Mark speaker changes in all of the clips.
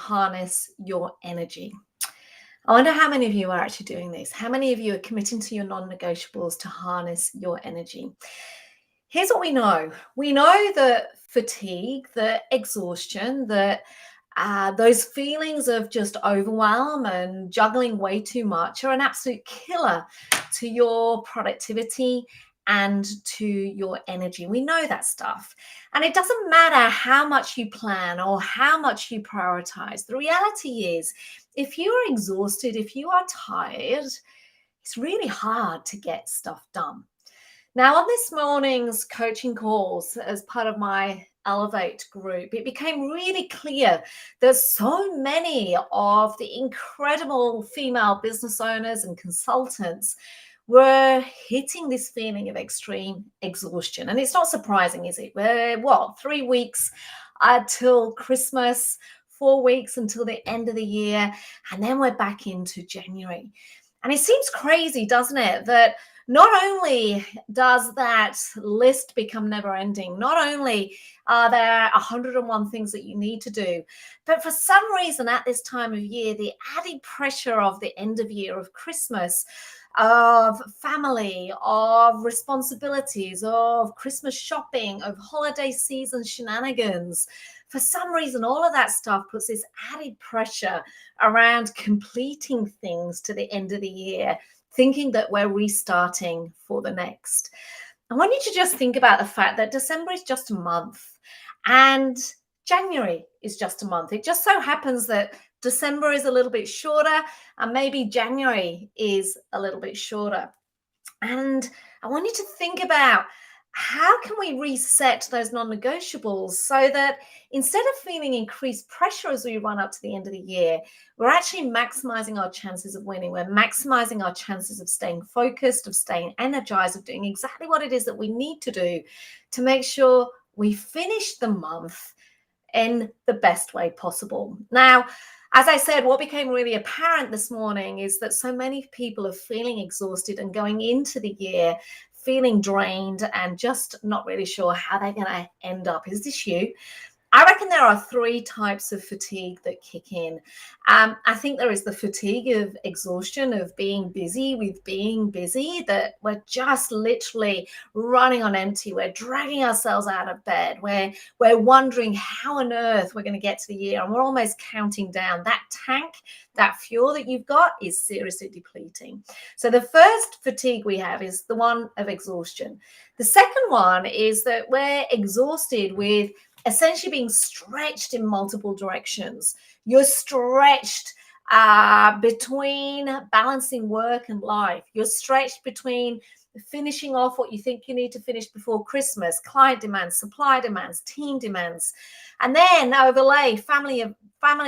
Speaker 1: harness your energy. I wonder how many of you are actually doing this. How many of you are committing to your non-negotiables to harness your energy? Here's what we know. We know that fatigue, that exhaustion, that those feelings of just overwhelm and juggling way too much are an absolute killer to your productivity and to your energy. We know that stuff. And it doesn't matter how much you plan or how much you prioritize. The reality is, if you are exhausted, if you are tired, it's really hard to get stuff done. Now, on this morning's coaching calls, as part of my Elevate group, it became really clear that so many of the incredible female business owners and consultants were hitting this feeling of extreme exhaustion. And it's not surprising, is it? We're 3 weeks till Christmas, 4 weeks until the end of the year, and then we're back into January. And it seems crazy, doesn't it, that not only does that list become never ending, not only are there 101 things that you need to do, but for some reason at this time of year, the added pressure of the end of year, of Christmas, of family, of responsibilities, of Christmas shopping, of holiday season shenanigans. For some reason, all of that stuff puts this added pressure around completing things to the end of the year, thinking that we're restarting for the next. I want you to just think about the fact that December is just a month and January is just a month. It just so happens that December is a little bit shorter and maybe January is a little bit shorter. And I want you to think about, how can we reset those non-negotiables so that instead of feeling increased pressure as we run up to the end of the year, we're actually maximizing our chances of winning. We're maximizing our chances of staying focused, of staying energized, of doing exactly what it is that we need to do to make sure we finish the month in the best way possible. Now, as I said, what became really apparent this morning is that so many people are feeling exhausted and going into the year feeling drained and just not really sure how they're going to end up. Is this you? I reckon there are 3 types of fatigue that kick in. I think there is the fatigue of exhaustion, of being busy with being busy, that we're just literally running on empty. We're dragging ourselves out of bed. We're wondering how on earth we're going to get to the year, and we're almost counting down. That tank, that fuel that you've got is seriously depleting. So the first fatigue we have is the one of exhaustion. The second one is that we're exhausted with essentially being stretched in multiple directions. You're stretched between balancing work and life. You're stretched between finishing off what you think you need to finish before Christmas, client demands, supply demands, team demands, and then overlay family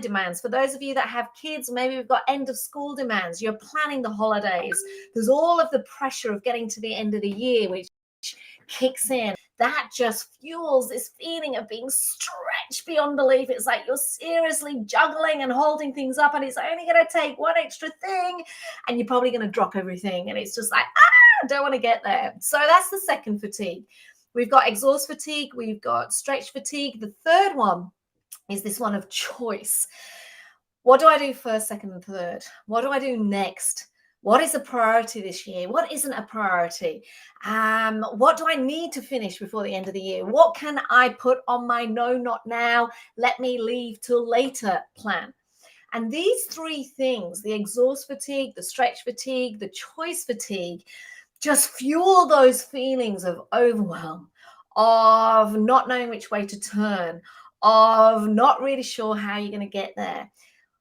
Speaker 1: demands. For those of you that have kids, maybe we've got end of school demands. You're planning the holidays. There's all of the pressure of getting to the end of the year, which kicks in. That just fuels this feeling of being stretched beyond belief. It's like you're seriously juggling and holding things up, and it's only going to take one extra thing, and you're probably going to drop everything. And it's just like, I don't want to get there. So that's the second fatigue. We've got exhaust fatigue. We've got stretch fatigue. The third one is this one of choice. What do I do first, second, and third? What do I do next? What is a priority this year? What isn't a priority? What do I need to finish before the end of the year? What can I put on my no, not now, let me leave till later plan? And these 3 things, the exhaust fatigue, the stretch fatigue, the choice fatigue, just fuel those feelings of overwhelm, of not knowing which way to turn, of not really sure how you're going to get there.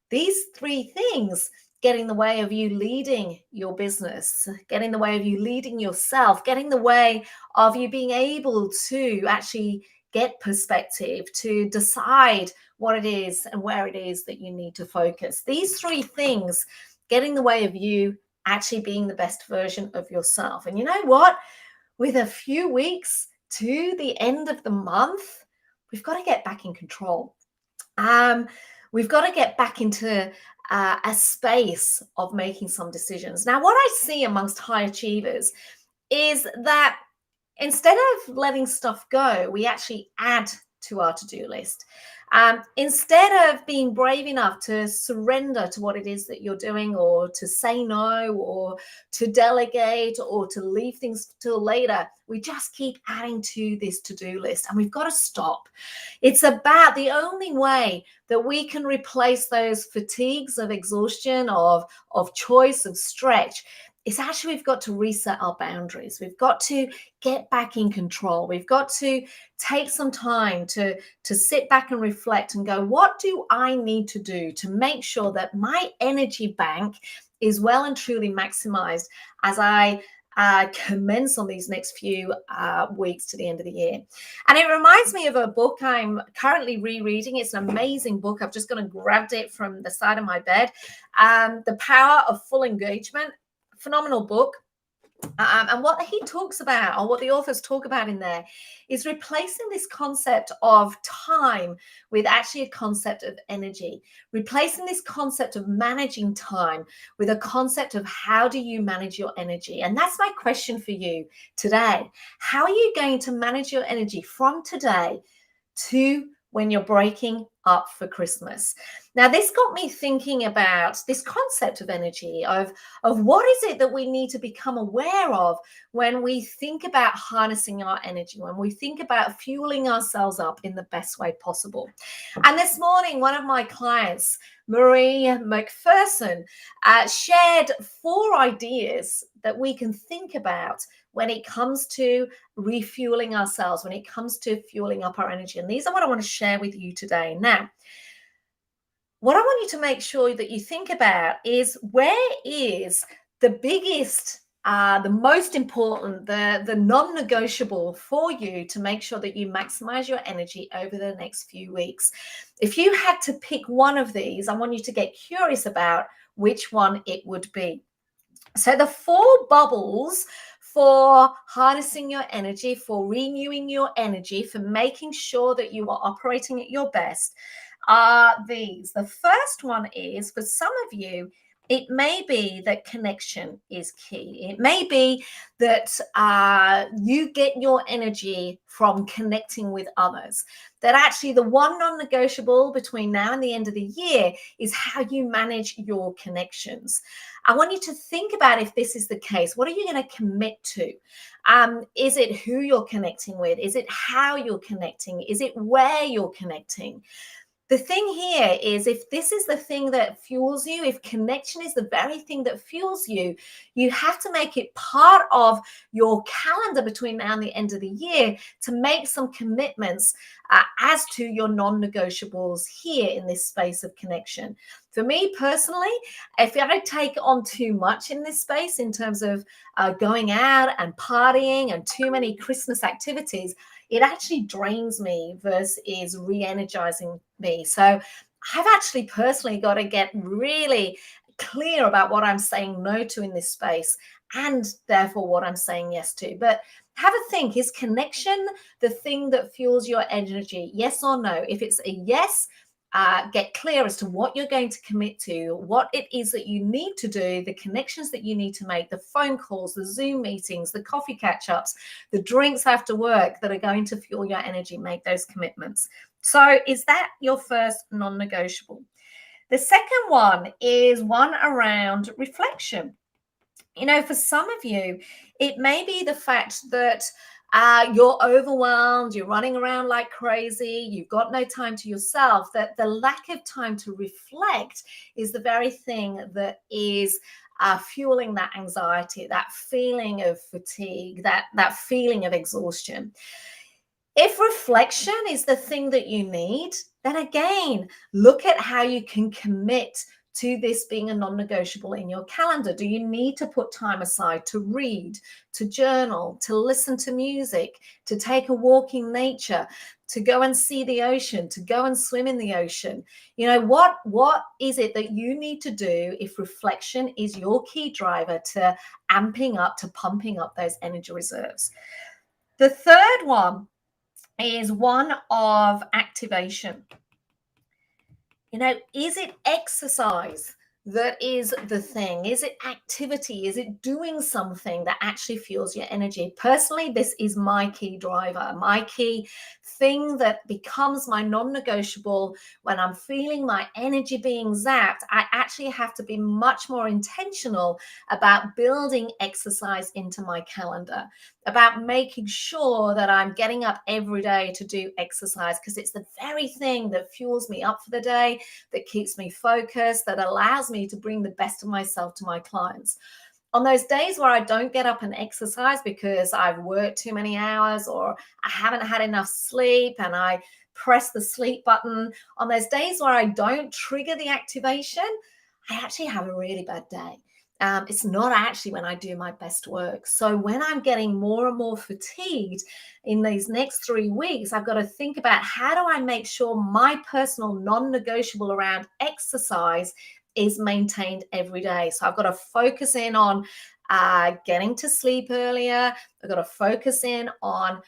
Speaker 1: These 3 things get in the way of you leading your business, get in the way of you leading yourself, get in the way of you being able to actually get perspective, to decide what it is and where it is that you need to focus. These 3 things get in the way of you actually being the best version of yourself. And you know what? With a few weeks to the end of the month, we've got to get back in control. We've got to get back into a space of making some decisions. Now, what I see amongst high achievers is that instead of letting stuff go, we actually add to our to-do list. Instead of being brave enough to surrender to what it is that you're doing, or to say no, or to delegate, or to leave things till later, we just keep adding to this to-do list, and we've got to stop. It's about the only way that we can replace those fatigues of exhaustion, of choice, of stretch. It's actually, we've got to reset our boundaries. We've got to get back in control. We've got to take some time to sit back and reflect and go, what do I need to do to make sure that my energy bank is well and truly maximized as I commence on these next few weeks to the end of the year. And it reminds me of a book I'm currently rereading. It's an amazing book. I've just gone and grabbed it from the side of my bed. The Power of Full Engagement. Phenomenal book. And what he talks about, or what the authors talk about in there, is replacing this concept of time with actually a concept of energy, replacing this concept of managing time with a concept of how do you manage your energy. And that's my question for you today. How are you going to manage your energy from today to when you're breaking up for Christmas? Now, this got me thinking about this concept of energy, of what is it that we need to become aware of when we think about harnessing our energy, when we think about fueling ourselves up in the best way possible. And this morning, one of my clients, Marie McPherson, shared 4 ideas that we can think about when it comes to refueling ourselves, when it comes to fueling up our energy. And these are what I want to share with you today. Now, what I want you to make sure that you think about is, where is the biggest, the most important, the non-negotiable for you to make sure that you maximize your energy over the next few weeks? If you had to pick one of these, I want you to get curious about which one it would be. So the 4 bubbles for harnessing your energy, for renewing your energy, for making sure that you are operating at your best are these. The first one is, for some of you, it may be that connection is key. It may be that you get your energy from connecting with others. That actually the one non-negotiable between now and the end of the year is how you manage your connections. I want you to think about, if this is the case, what are you going to commit to? Is it who you're connecting with? Is it how you're connecting? Is it where you're connecting? The thing here is, if this is the thing that fuels you, if connection is the very thing that fuels you, you have to make it part of your calendar between now and the end of the year to make some commitments as to your non-negotiables here in this space of connection. For me personally, if I take on too much in this space in terms of going out and partying and too many Christmas activities, it actually drains me versus re-energizing me. So I've actually personally got to get really clear about what I'm saying no to in this space, and therefore what I'm saying yes to. But have a think, is connection the thing that fuels your energy? Yes or no? If it's a yes, get clear as to what you're going to commit to, what it is that you need to do, the connections that you need to make, the phone calls, the Zoom meetings, the coffee catch-ups, the drinks after work that are going to fuel your energy. Make those commitments. So is that your first non-negotiable? The second one is one around reflection. You know, for some of you, it may be the fact that you're overwhelmed, you're running around like crazy, you've got no time to yourself, that the lack of time to reflect is the very thing that is fueling that anxiety, that feeling of fatigue, that feeling of exhaustion. If reflection is the thing that you need, then again, look at how you can commit to this being a non-negotiable in your calendar. Do you need to put time aside to read, to journal, to listen to music, to take a walk in nature, to go and see the ocean, to go and swim in the ocean? You know, what is it that you need to do if reflection is your key driver to amping up, to pumping up those energy reserves? The third one is one of activation. You know, is it exercise that is the thing? Is it activity? Is it doing something that actually fuels your energy? Personally, this is my key driver, my key thing that becomes my non-negotiable. When I'm feeling my energy being zapped, I actually have to be much more intentional about building exercise into my calendar, about making sure that I'm getting up every day to do exercise, because it's the very thing that fuels me up for the day, that keeps me focused, that allows me to bring the best of myself to my clients. On those days where I don't get up and exercise because I've worked too many hours or I haven't had enough sleep and I press the sleep button, on those days where I don't trigger the activation, I actually have a really bad day. It's not actually when I do my best work. So when I'm getting more and more fatigued in these next 3 weeks, I've got to think about, how do I make sure my personal non-negotiable around exercise is maintained every day? So I've got to focus in on getting to sleep earlier. I've got to focus in on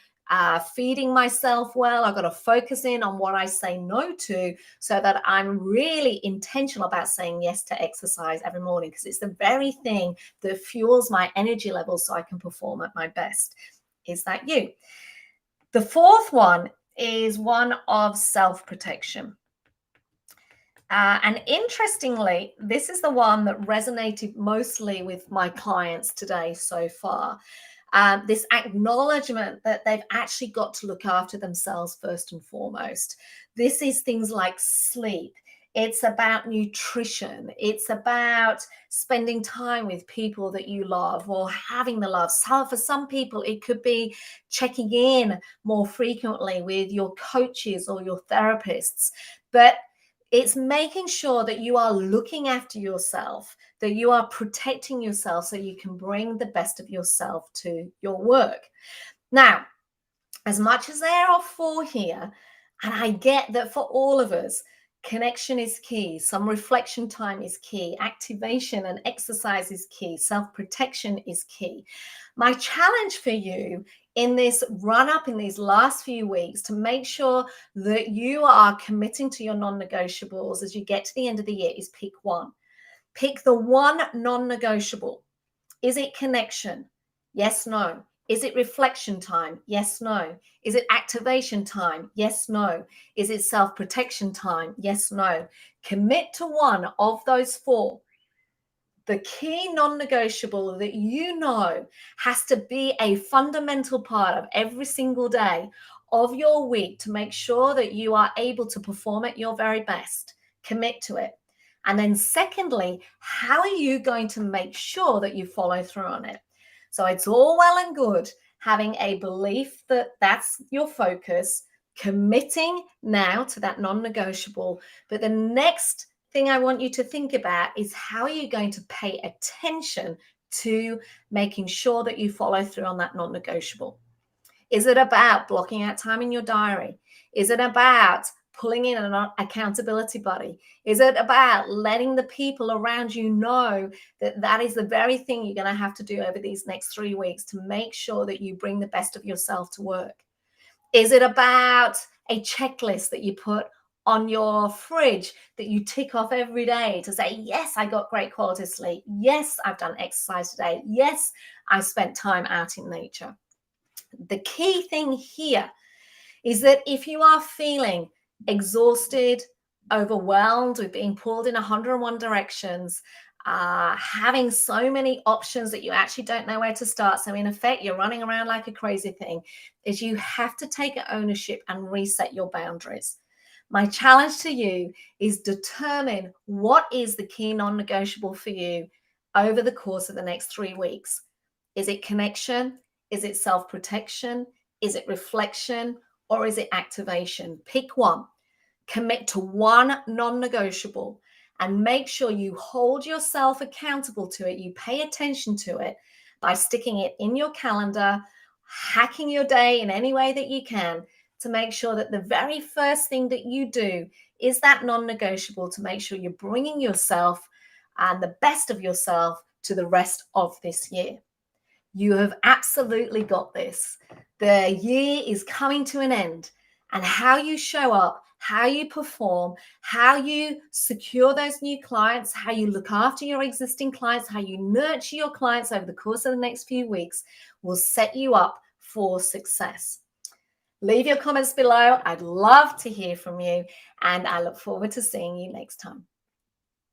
Speaker 1: feeding myself well. I've got to focus in on what I say no to, so that I'm really intentional about saying yes to exercise every morning, because it's the very thing that fuels my energy levels so I can perform at my best. Is that you? The fourth one is one of self-protection. And interestingly, this is the one that resonated mostly with my clients today so far. This acknowledgement that they've actually got to look after themselves first and foremost. This is things like sleep. It's about nutrition. It's about spending time with people that you love, or having the love. So for some people, it could be checking in more frequently with your coaches or your therapists. But it's making sure that you are looking after yourself, that you are protecting yourself so you can bring the best of yourself to your work. Now, as much as there are four here, and I get that for all of us, connection is key, some reflection time is key, activation and exercise is key, self-protection is key. My challenge for you in this run up in these last few weeks, to make sure that you are committing to your non-negotiables as you get to the end of the year, is pick one. Pick the one non-negotiable. Is it connection? Yes, no. Is it reflection time? Yes, no. Is it activation time? Yes, no. Is it self-protection time? Yes, no. Commit to one of those four. The key non-negotiable that you know has to be a fundamental part of every single day of your week, to make sure that you are able to perform at your very best. Commit to it. And then secondly, how are you going to make sure that you follow through on it? So it's all well and good having a belief that that's your focus, committing now to that non-negotiable. But the next thing I want you to think about is, how are you going to pay attention to making sure that you follow through on that non-negotiable? Is it about blocking out time in your diary? Is it about pulling in an accountability buddy? Is it about letting the people around you know that that is the very thing you're going to have to do over these next 3 weeks to make sure that you bring the best of yourself to work? Is it about a checklist that you put on your fridge that you tick off every day to say, yes, I got great quality sleep. Yes, I've done exercise today. Yes, I spent time out in nature. The key thing here is that if you are feeling exhausted, overwhelmed with being pulled in 101 directions, having so many options that you actually don't know where to start, so in effect you're running around like a crazy thing, is you have to take ownership and reset your boundaries. My challenge to you is determine what is the key non-negotiable for you over the course of the next 3 weeks. Is it connection? Is it self-protection? Is it reflection? Or is it activation? Pick one. Commit to one non-negotiable and make sure you hold yourself accountable to it. You pay attention to it by sticking it in your calendar, hacking your day in any way that you can, to make sure that the very first thing that you do is that non-negotiable, to make sure you're bringing yourself and the best of yourself to the rest of this year. You have absolutely got this. The year is coming to an end, and how you show up, how you perform, how you secure those new clients, how you look after your existing clients, how you nurture your clients over the course of the next few weeks will set you up for success. Leave your comments below. I'd love to hear from you, and I look forward to seeing you next time.